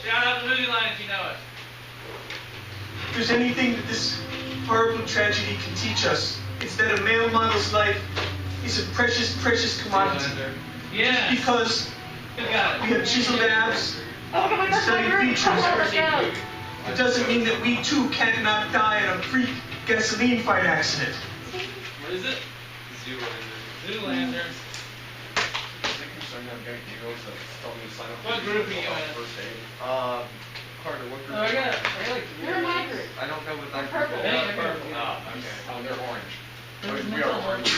Shout out the movie line if you know it. If there's anything that this horrible tragedy can teach us, it's that a male model's life is a precious, precious commodity. Yeah. Because we have chiseled abs and stunning features, it doesn't mean that we too cannot die in a freak gasoline fight accident. What is it? Zoolander. What group are you in? Carter, what group? Oh, I got You're in my group. I don't know what that Purple. group is. Hey, purple. Oh, okay. Oh, they're orange. We are orange.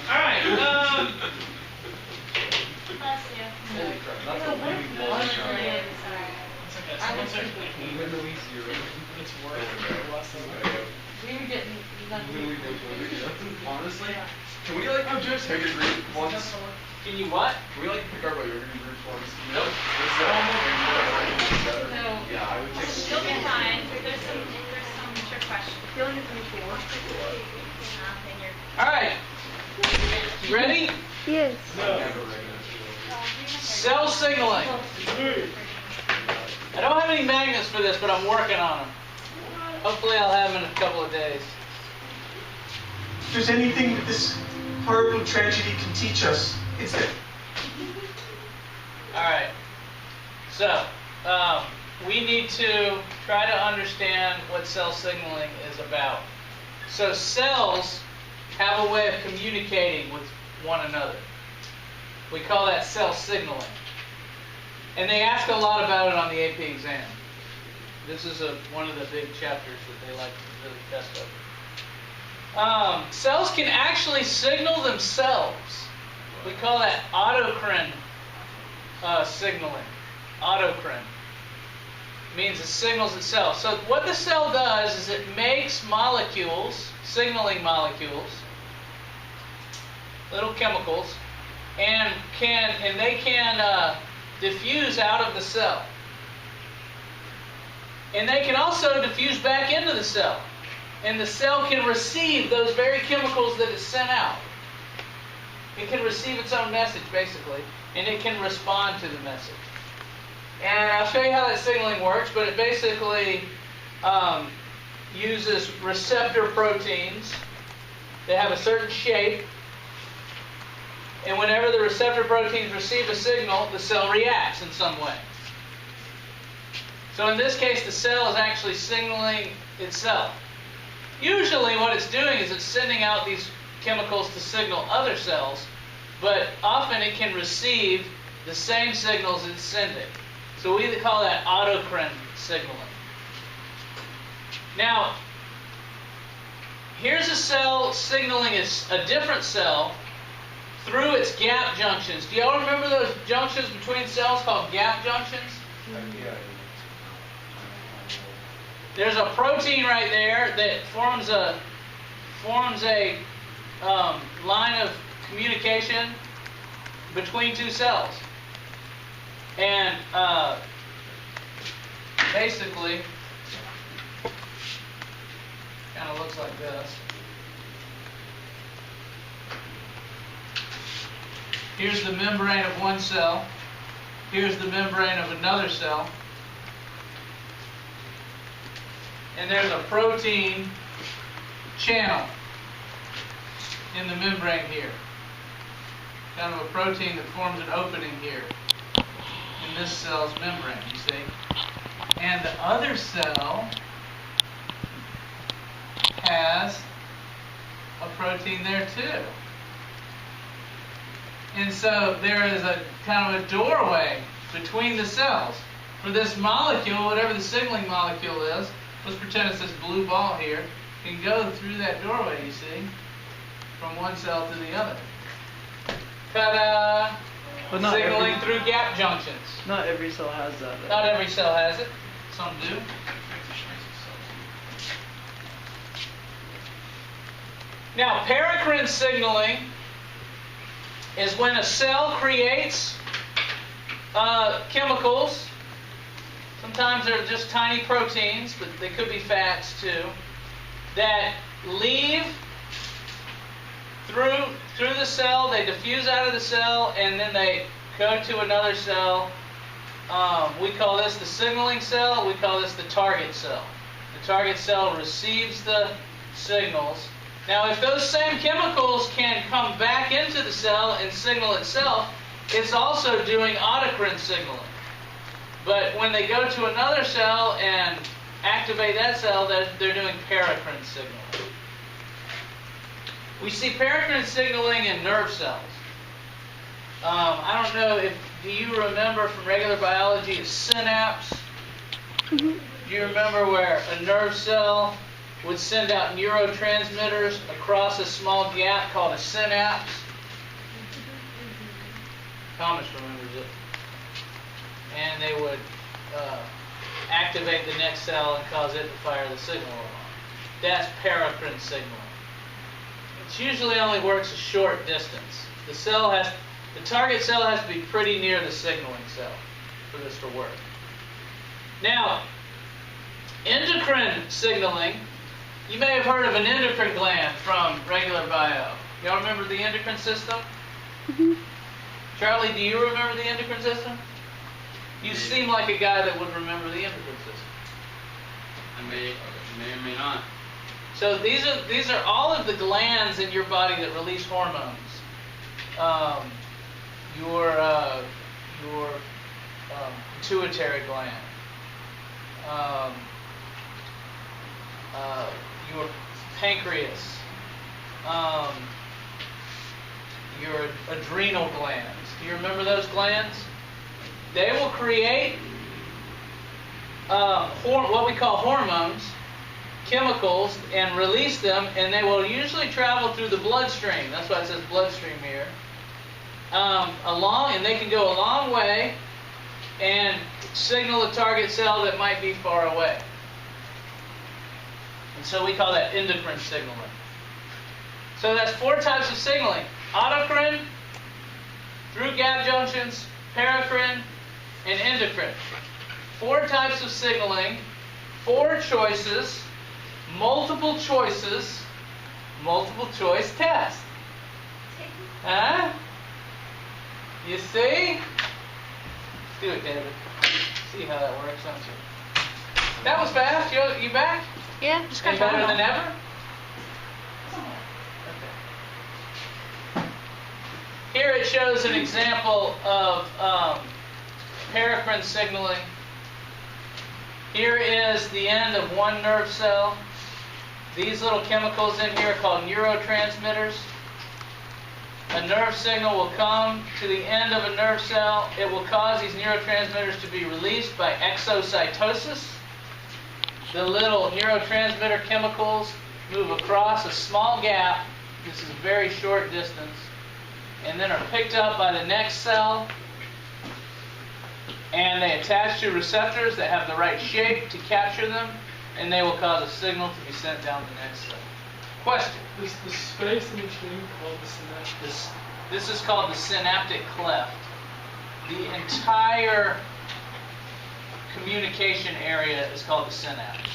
Alright, Bless you. That's a really One show. million, sorry. It's worth We were getting nothing. Honestly, can we like take a group once? Can you what? Can we like pick our yoga groups once? Nope. No. Yeah, I would take. You'll be fine. There's some trick questions. Feeling is mutual. Alright. You ready? Yes. Cell signaling. I don't have any magnets for this, but I'm working on them. Hopefully I'll have them in a couple of days. If there's anything that this horrible tragedy can teach us, it's that. Alright. So, we need to try to understand what cell signaling is about. So cells have a way of communicating with one another. We call that cell signaling. And they ask a lot about it on the AP exam. This is one of the big chapters that they like to really test over. Cells can actually signal themselves. We call that autocrine signaling. Autocrine means it signals itself. So what the cell does is it makes molecules, signaling molecules, little chemicals, and they can diffuse out of the cell. And they can also diffuse back into the cell. And the cell can receive those very chemicals that it sent out. It can receive its own message, basically, and it can respond to the message. And I'll show you how that signaling works, but it basically uses receptor proteins. They have a certain shape. And whenever the receptor proteins receive a signal, the cell reacts in some way. So in this case, the cell is actually signaling itself. Usually what it's doing is it's sending out these chemicals to signal other cells, but often it can receive the same signals it's sending. So we call that autocrine signaling. Now, here's a cell signaling a different cell through its gap junctions. Do y'all remember those junctions between cells called gap junctions? Yeah. There's a protein right there that forms a line of communication between two cells, and basically, kind of looks like this. Here's the membrane of one cell. Here's the membrane of another cell. And there's a protein channel in the membrane here. Kind of a protein that forms an opening here in this cell's membrane, you see. And the other cell has a protein there too. And so there is a kind of a doorway between the cells for this molecule, whatever the signaling molecule is. Let's pretend it's this blue ball here. Can go through that doorway, you see, from one cell to the other. Ta-da! But not Signaling every, through gap junctions. not every cell has that. though. Not every cell has it. Some do. Now, paracrine signaling is when a cell creates chemicals. Sometimes they're just tiny proteins, but they could be fats too, that leave through the cell, they diffuse out of the cell, and then they go to another cell we call this the signaling cell. We call this the target cell. The target cell receives the signals. Now, if those same chemicals can come back into the cell and signal itself, it's also doing autocrine signaling. But when they go to another cell and activate that cell, they're doing paracrine signaling. We see paracrine signaling in nerve cells. I don't know if, do you remember from regular biology a synapse? Do you remember where a nerve cell would send out neurotransmitters across a small gap called a synapse? Thomas remembers it. And they would activate the next cell and cause it to fire the signal along. That's paracrine signaling. It usually only works a short distance. The target cell has to be pretty near the signaling cell for this to work. Now, endocrine signaling, you may have heard of an endocrine gland from regular bio. Y'all remember the endocrine system? Charlie, do you remember the endocrine system? You seem like a guy that would remember the endocrine system. I may or may not. So these are all of the glands in your body that release hormones. Your pituitary gland, your pancreas, your adrenal glands. Do you remember those glands? They will create what we call hormones, chemicals, and release them, and they will usually travel through the bloodstream. That's why it says bloodstream here. And they can go a long way and signal a target cell that might be far away. And so we call that endocrine signaling. So that's 4 types of signaling: autocrine, through gap junctions, paracrine, and endocrine. 4 types of signaling, 4 choices, multiple choices, multiple choice test. Huh? You see? Let's do it, David. See how that works, don't you? That was fast. You back? Yeah, just got Any better time. than ever? Okay. Here it shows an example of paracrine signaling. Here is the end of one nerve cell. These little chemicals in here are called neurotransmitters. A nerve signal will come to the end of a nerve cell. It will cause these neurotransmitters to be released by exocytosis. The little neurotransmitter chemicals move across a small gap. This is a very short distance. And then are picked up by the next cell. And they attach to receptors that have the right shape to capture them. And they will cause a signal to be sent down the next cell. Question? Is the space in between called the synapse? This is called the synaptic cleft. The entire communication area is called the synapse.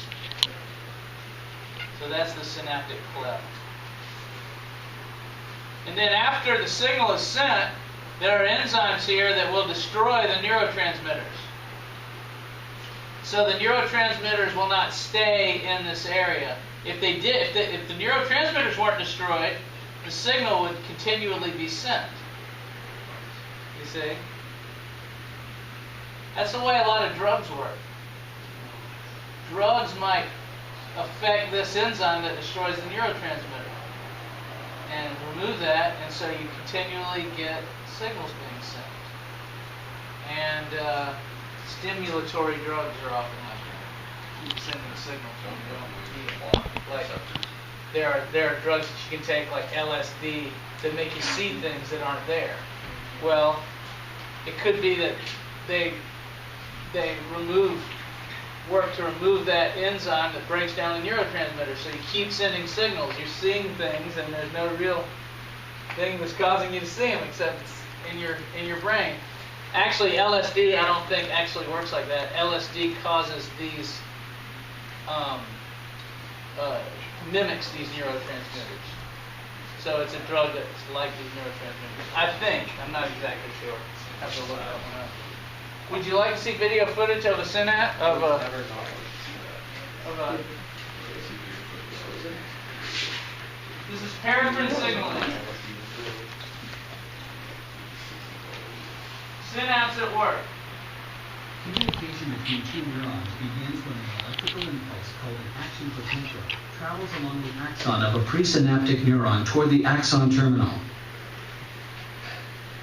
So that's the synaptic cleft. And then after the signal is sent, there are enzymes here that will destroy the neurotransmitters. So the neurotransmitters will not stay in this area. If they did, if the neurotransmitters weren't destroyed, the signal would continually be sent. You see? That's the way a lot of drugs work. Drugs might affect this enzyme that destroys the neurotransmitter and remove that, and so you continually get signals being sent. And stimulatory drugs are often like that. Keep sending signals when you don't need it. Like there are drugs that you can take, like LSD, that make you see things that aren't there. Well, it could be that they work to remove that enzyme that breaks down the neurotransmitter. So you keep sending signals. You're seeing things, and there's no real thing that's causing you to see them except it's in your brain. Actually, LSD I don't think actually works like that. LSD causes these mimics these neurotransmitters. So it's a drug that's like these neurotransmitters. I think. I'm not exactly sure. I have to look that one up. Would you like to see video footage of a synapse of a? This is paraffin signaling. Synapse at work. Communication between two neurons begins when an electrical impulse called an action potential travels along the axon of a presynaptic neuron toward the axon terminal.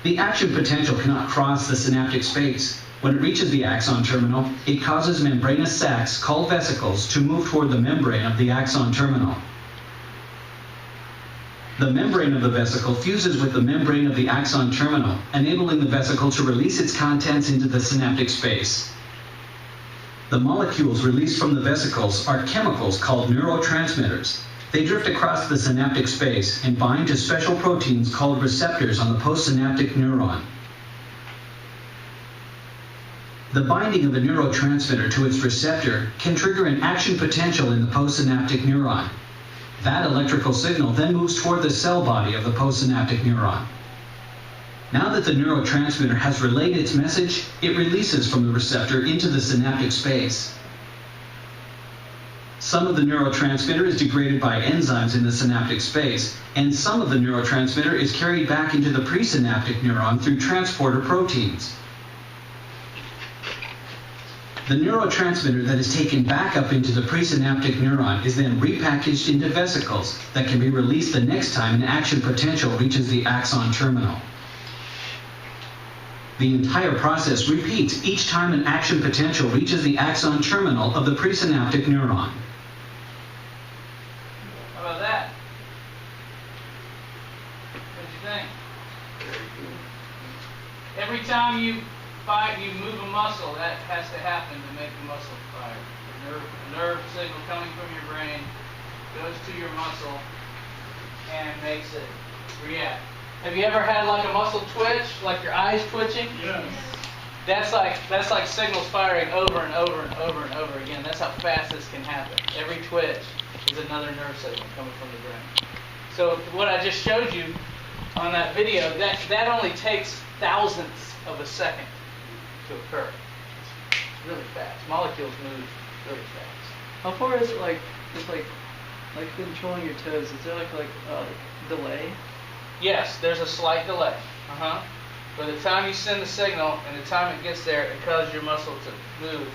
The action potential cannot cross the synaptic space. When it reaches the axon terminal, it causes membranous sacs called vesicles to move toward the membrane of the axon terminal. The membrane of the vesicle fuses with the membrane of the axon terminal, enabling the vesicle to release its contents into the synaptic space. The molecules released from the vesicles are chemicals called neurotransmitters. They drift across the synaptic space and bind to special proteins called receptors on the postsynaptic neuron. The binding of a neurotransmitter to its receptor can trigger an action potential in the postsynaptic neuron. That electrical signal then moves toward the cell body of the postsynaptic neuron. Now that the neurotransmitter has relayed its message, it releases from the receptor into the synaptic space. Some of the neurotransmitter is degraded by enzymes in the synaptic space, and some of the neurotransmitter is carried back into the presynaptic neuron through transporter proteins. The neurotransmitter that is taken back up into the presynaptic neuron is then repackaged into vesicles that can be released the next time an action potential reaches the axon terminal. The entire process repeats each time an action potential reaches the axon terminal of the presynaptic neuron. How about that? What do you think? Every time you move a muscle, that has to happen to make the muscle fire. The nerve signal coming from your brain goes to your muscle and makes it react. Have you ever had like a muscle twitch, like your eyes twitching? Yes. That's like signals firing over and over and over and over again. That's how fast this can happen. Every twitch is another nerve signal coming from the brain. So what I just showed you on that video, that only takes thousandths of a second to occur. It's really fast. Molecules move really fast. How far is it like controlling your toes? Is there like delay? Yes, there's a slight delay. By the time you send the signal and the time it gets there and causes your muscle to move,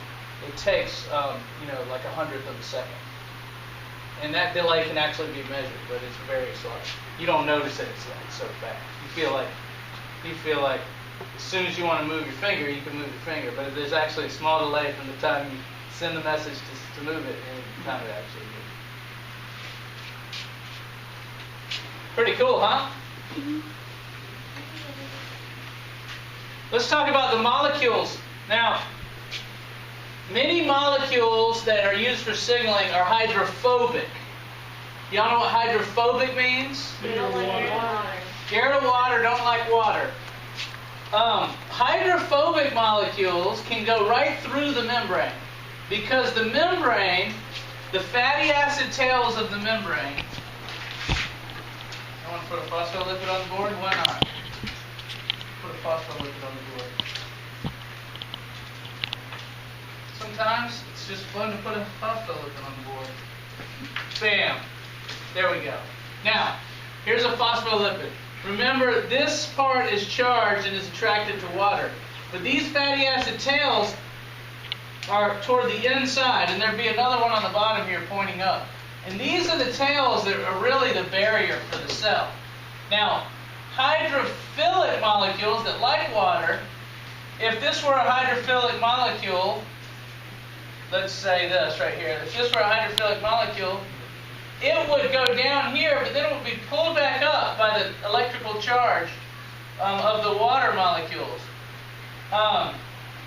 it takes like 1/100th of a second. And that delay can actually be measured, but it's very slight. You don't notice it. It's like so fast. You feel like as soon as you want to move your finger, you can move your finger. But there's actually a small delay from the time you send the message to move it and the time it actually moves. Pretty cool, huh? Mm-hmm. Let's talk about the molecules. Now, many molecules that are used for signaling are hydrophobic. Y'all know what hydrophobic means? They don't like water. Scared of water, don't like water. Hydrophobic molecules can go right through the membrane because the membrane, the fatty acid tails of the membrane. I want to put a phospholipid on the board. Why not? Put a phospholipid on the board. Sometimes it's just fun to put a phospholipid on the board. Bam. There we go. Now, here's a phospholipid. Remember, this part is charged and is attracted to water. But these fatty acid tails are toward the inside, and there'd be another one on the bottom here pointing up. And these are the tails that are really the barrier for the cell. Now, hydrophilic molecules that like water, if this were a hydrophilic molecule, let's say this right here, if this were a hydrophilic molecule, it would go down here, but then it would be pulled back up by the electrical charge of the water molecules.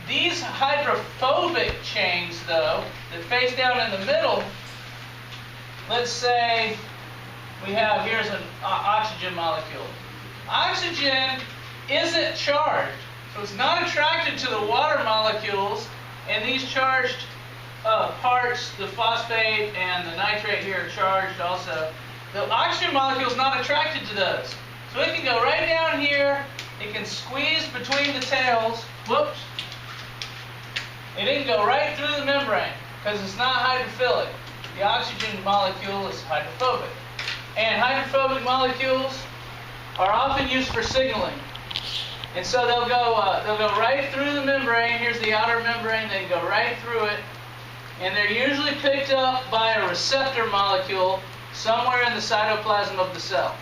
These hydrophobic chains, though, that face down in the middle, let's say here's an oxygen molecule. Oxygen isn't charged, so it's not attracted to the water molecules, and these charged parts, the phosphate and the nitrate here are charged also. The oxygen molecule is not attracted to those. So it can go right down here, it can squeeze between the tails, whoops, It can go right through the membrane because it's not hydrophilic. The oxygen molecule is hydrophobic. And hydrophobic molecules are often used for signaling. And so they'll go right through the membrane. Here's the outer membrane. They go right through it. And they're usually picked up by a receptor molecule somewhere in the cytoplasm of the cell.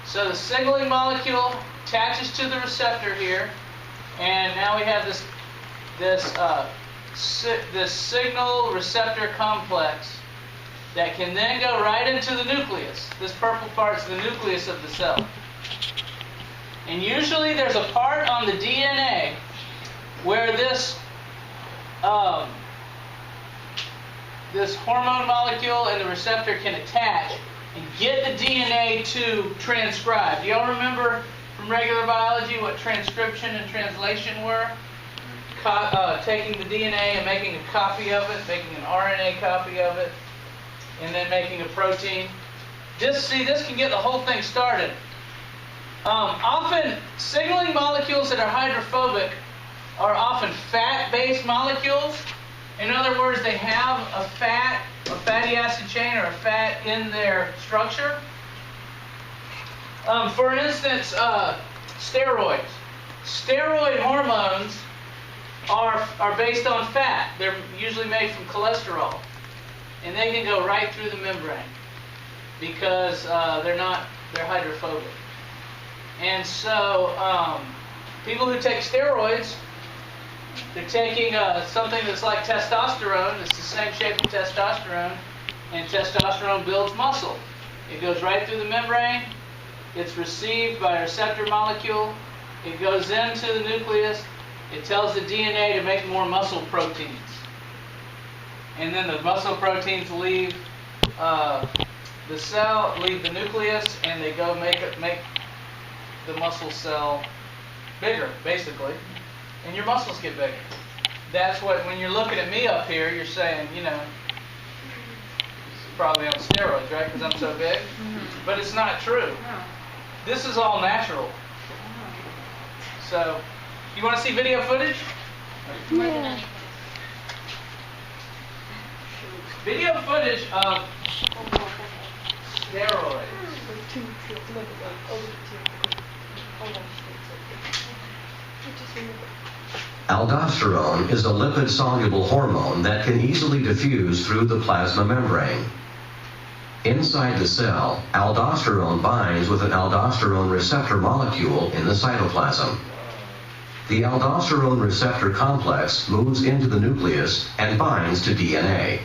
So the signaling molecule attaches to the receptor here, and now we have this signal receptor complex that can then go right into the nucleus. This purple part's the nucleus of the cell. And usually there's a part on the DNA where this hormone molecule and the receptor can attach and get the DNA to transcribe. Do y'all remember from regular biology what transcription and translation were? Taking the DNA and making a copy of it, making an RNA copy of it, and then making a protein. This can get the whole thing started. Often, signaling molecules that are hydrophobic are often fat-based molecules. In other words, they have a fatty acid chain or a fat in their structure. For instance, steroids. Steroid hormones are based on fat. They're usually made from cholesterol. And they can go right through the membrane because they're hydrophobic. And so people who take steroids, they're taking something that's like testosterone. It's the same shape of testosterone, and testosterone builds muscle. It goes right through the membrane. It's received by a receptor molecule. It goes into the nucleus. It tells the DNA to make more muscle proteins. And then the muscle proteins leave the cell, leave the nucleus, and they go make the muscle cell bigger, basically. And your muscles get bigger. That's what, when you're looking at me up here, you're saying, probably on steroids, right? Because I'm so big. Mm-hmm. But it's not true. No. This is all natural. So, you want to see video footage? Yeah. Video footage of steroids. Aldosterone is a lipid-soluble hormone that can easily diffuse through the plasma membrane. Inside the cell, aldosterone binds with an aldosterone receptor molecule in the cytoplasm. The aldosterone receptor complex moves into the nucleus and binds to DNA.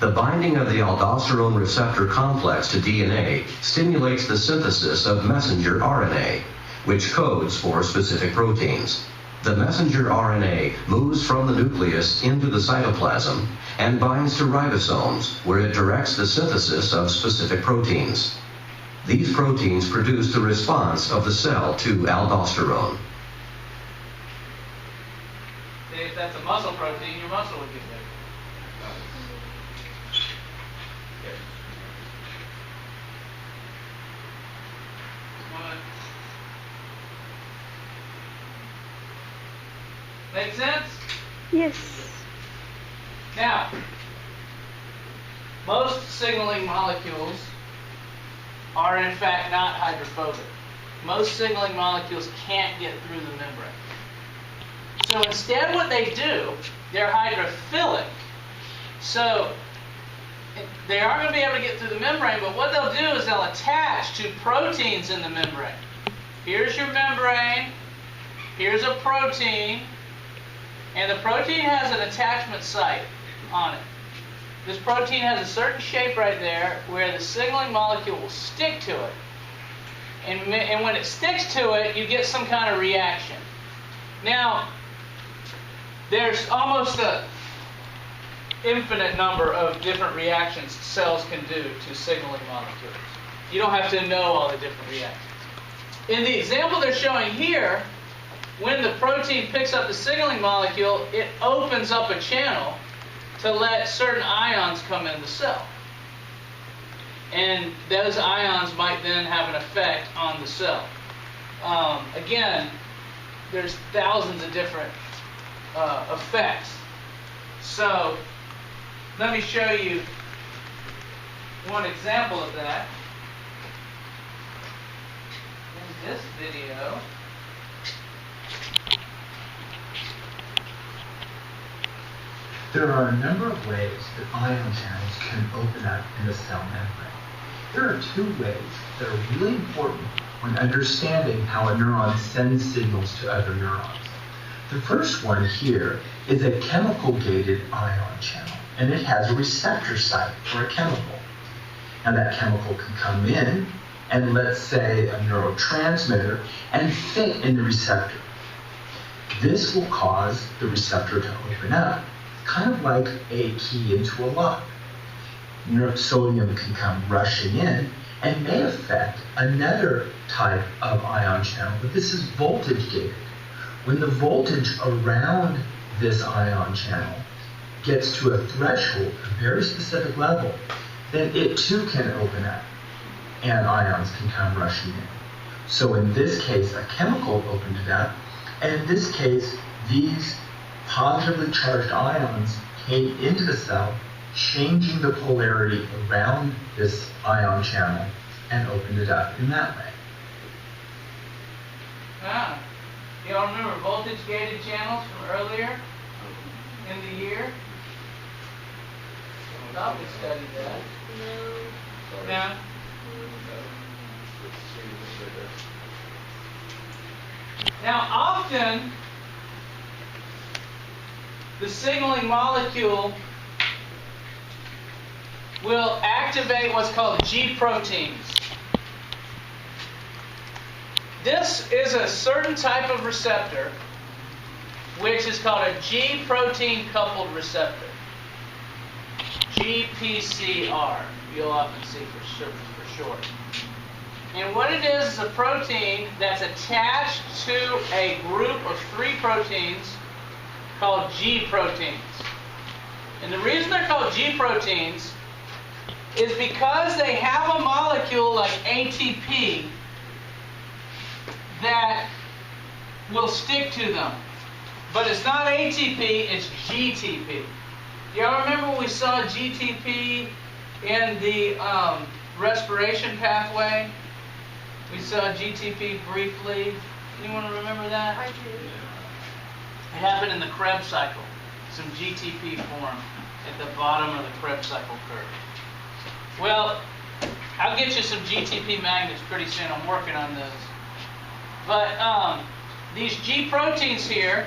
The binding of the aldosterone receptor complex to DNA stimulates the synthesis of messenger RNA, which codes for specific proteins. The messenger RNA moves from the nucleus into the cytoplasm and binds to ribosomes, where it directs the synthesis of specific proteins. These proteins produce the response of the cell to aldosterone. If that's a muscle protein, your muscle would get bigger. Make sense? Yes. Now, most signaling molecules are in fact not hydrophobic. Most signaling molecules can't get through the membrane. So instead what they do, they're hydrophilic. So they are going to be able to get through the membrane, but what they'll do is they'll attach to proteins in the membrane. Here's your membrane. Here's a protein. And the protein has an attachment site on it. This protein has a certain shape right there where the signaling molecule will stick to it. And when it sticks to it, you get some kind of reaction. Now, there's almost an infinite number of different reactions cells can do to signaling molecules. You don't have to know all the different reactions. In the example they're showing here, when the protein picks up the signaling molecule, it opens up a channel to let certain ions come in the cell. And those ions might then have an effect on the cell. Again, there's thousands of different effects. So let me show you one example of that in this video. There are a number of ways that ion channels can open up in the cell membrane. There are two ways that are really important when understanding how a neuron sends signals to other neurons. The first one here is a chemical-gated ion channel, and it has a receptor site for a chemical. Now that chemical can come in and, let's say, a neurotransmitter and fit in the receptor. This will cause the receptor to open up, kind of like a key into a lock. Sodium can come rushing in and may affect another type of ion channel, but this is voltage gated. When the voltage around this ion channel gets to a threshold, a very specific level, then it too can open up and ions can come rushing in. So in this case, a chemical opened it up, and in this case, these positively charged ions came into the cell, changing the polarity around this ion channel and opened it up in that way. Ah, you all remember voltage-gated channels from earlier in the year? Thought we studied that. No. Now, often, the signaling molecule will activate what's called G proteins. This is a certain type of receptor, which is called a G protein coupled receptor. GPCR, you'll often see for short. And what it is a protein that's attached to a group of 3 proteins called G proteins. And the reason they're called G proteins is because they have a molecule like ATP that will stick to them. But it's not ATP, it's GTP. Y'all remember when we saw GTP in the respiration pathway? We saw GTP briefly. Anyone remember that? I do. It happened in the Krebs cycle. Some GTP formed at the bottom of the Krebs cycle curve. Well, I'll get you some GTP magnets pretty soon. I'm working on those. But these G proteins here,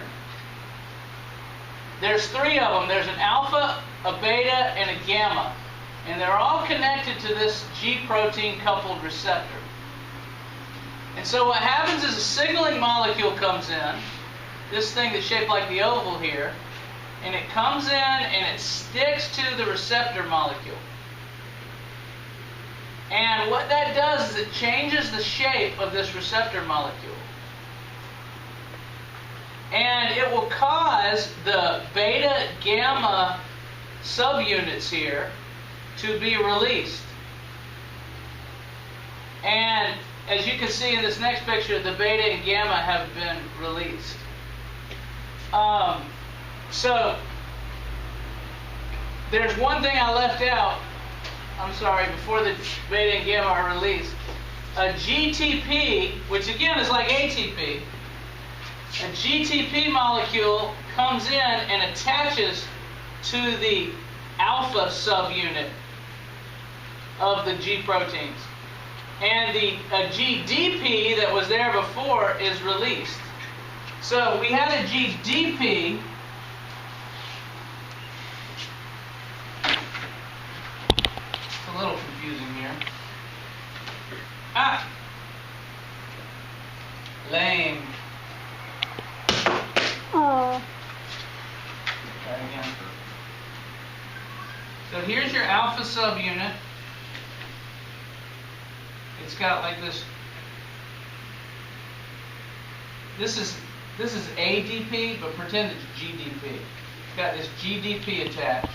there's 3 of them. There's an alpha, a beta, and a gamma. And they're all connected to this G protein coupled receptor. And so what happens is a signaling molecule comes in, this thing that's shaped like the oval here, and it comes in and it sticks to the receptor molecule. And what that does is it changes the shape of this receptor molecule. And it will cause the beta-gamma subunits here to be released. And as you can see in this next picture, the beta and gamma have been released. So there's one thing I left out. I'm sorry, before the beta and gamma are released. A GTP, which again is like ATP, a GTP molecule comes in and attaches to the alpha subunit of the G proteins. And the GDP that was there before is released. So we had a GDP. It's a little confusing here. Ah! Lame. Oh. Try again. So here's your alpha subunit. It's got like this. This is ADP, but pretend it's GDP. It's got this GDP attached.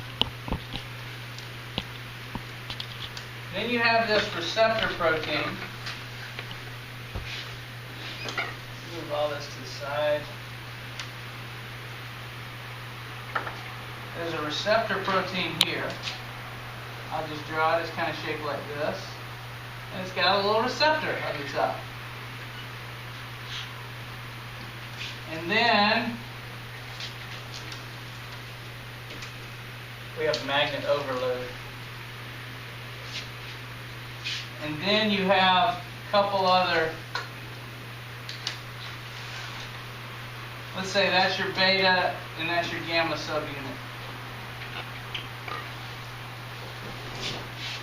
Then you have this receptor protein. Move all this to the side. there's a receptor protein here. I'll just draw it. It's kind of shaped like this. And it's got a little receptor at the top. And then we have magnet overload. And then you have a couple other, let's say that's your beta and that's your gamma subunit.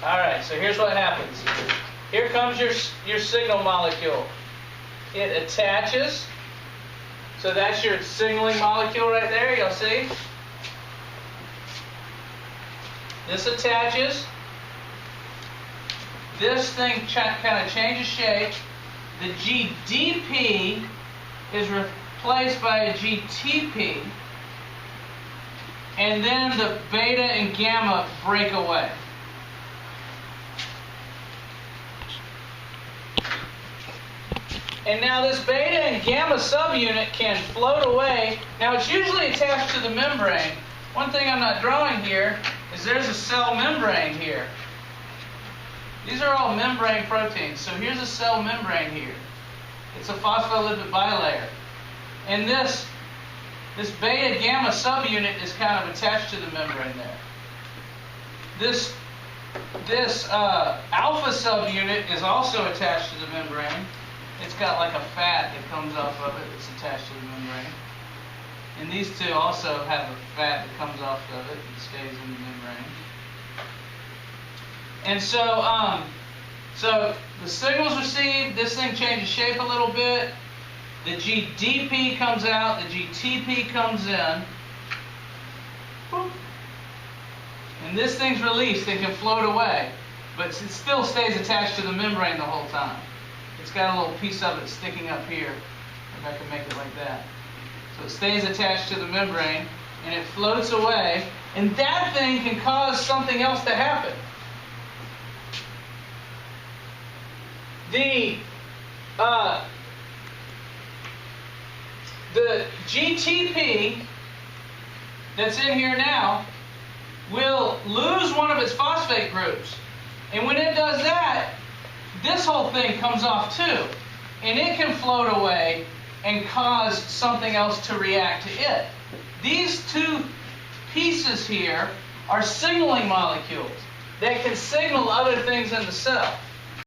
Alright, so here's what happens. Here comes your signal molecule. It attaches. So that's your signaling molecule right there, you'll see. This attaches. This thing kind of changes shape. The GDP is replaced by a GTP. And then the beta and gamma break away. And now this beta and gamma subunit can float away. Now it's usually attached to the membrane. One thing I'm not drawing here is there's a cell membrane here. These are all membrane proteins. So here's a cell membrane here. It's a phospholipid bilayer. And this beta gamma subunit is kind of attached to the membrane there. This alpha subunit is also attached to the membrane. It's got like a fat that comes off of it that's attached to the membrane. And these two also have a fat that comes off of it and stays in the membrane. And so the signal's received, this thing changes shape a little bit, the GDP comes out, the GTP comes in, and this thing's released and can float away, but it still stays attached to the membrane the whole time. It's got a little piece of it sticking up here, if I can make it like that. So it stays attached to the membrane, and it floats away, and that thing can cause something else to happen. The GTP that's in here now will lose one of its phosphate groups. And when it does that, this whole thing comes off too. And it can float away and cause something else to react to it. These two pieces here are signaling molecules that can signal other things in the cell.